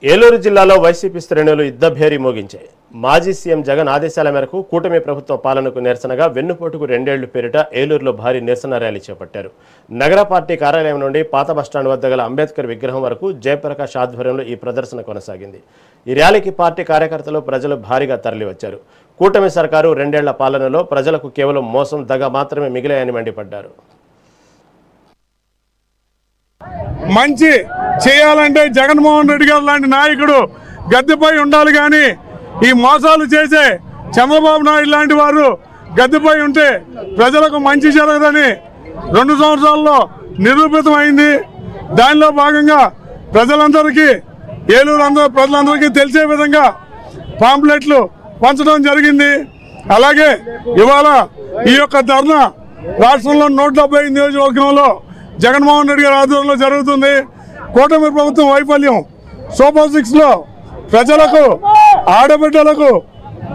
ఏలూరు జిల్లాలో వైసీపీ శ్రేణులు యుద్ధభేరీ మోగించాయి. మాజీ సీఎం జగన్ ఆదేశాల మేరకు కూటమి ప్రభుత్వ పాలనకు నిరసనగా వెన్నుపోటుకు 2 ఏళ్లు పేరిట ఏలూరులో భారీ నిరసన ర్యాలీ చేపట్టారు. నగర పార్టీ కార్యాలయం నుండి పాత బస్టాండ్ వద్ద గల అంబేద్కర్ విగ్రహం వరకు జయప్రకాష్ ఆధ్వర్యంలో ఈ ప్రదర్శన కొనసాగింది. ఈ ర్యాలీకి పార్టీ కార్యకర్తలు ప్రజలు భారీగా తరలివచ్చారు. కూటమి సర్కారు 2 ఏళ్ల పాలనలో ప్రజలకు కేవలం మోసం దగ మాత్రమే మిగిలాయని మండిపడ్డారు. మంచి చేయాలంటే జగన్మోహన్ రెడ్డి గారు లాంటి నాయకుడు గద్దెపై ఉండాలి, కానీ ఈ మోసాలు చేసే చంద్రబాబు నాయుడు లాంటి వారు గద్దెపై ఉంటే ప్రజలకు మంచి జరగదని 2 సంవత్సరాల్లో నిరూపితమైంది. దానిలో భాగంగా ప్రజలందరికీ ఏలూరు ప్రజలందరికీ తెలిసే విధంగా పాంప్లెట్లు పంచడం జరిగింది. అలాగే ఇవాళ ఈ యొక్క ధర్నా రాష్ట్రంలో 175 నియోజకవర్గంలో జగన్మోహన్ రెడ్డి గారి ఆధ్వర్యంలో జరుగుతుంది. కూటమి ప్రభుత్వం వైఫల్యం, సూపర్ 6లో ప్రజలకు ఆడబిడ్డలకు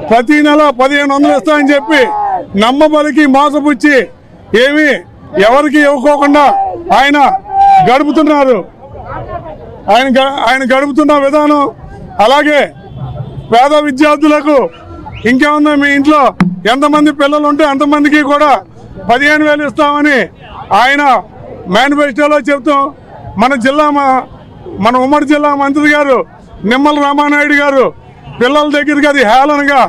ప్రతి నెల 1500 ఇస్తామని చెప్పి నమ్మబలికి మోసపుచ్చి ఏమీ ఎవరికి ఇవ్వకోకుండా ఆయన గడుపుతున్నారు. ఆయన గడుపుతున్న విధానం, అలాగే పేద విద్యార్థులకు ఇంకేమన్నా మీ ఇంట్లో ఎంతమంది పిల్లలు ఉంటే అంతమందికి కూడా 15,000 ఇస్తామని ఆయన మేనిఫెస్టోలో చెప్తాం. మన ఉమ్మడి జిల్లా మంత్రి గారు నిమ్మల రామానాయుడు గారు పిల్లల దగ్గరికి అది హేళనగా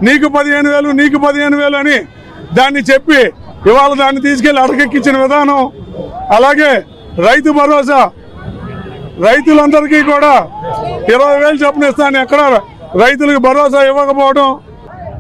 నీకు 15,000 నీకు 15,000 అని దాన్ని చెప్పి ఇవాళ దాన్ని తీసుకెళ్లి అడకెక్కించిన విధానం, అలాగే రైతు భరోసా రైతులందరికీ కూడా 20,000 చొప్పున ఇస్తాను ఎక్కడ రైతులకు భరోసా ఇవ్వకపోవడం,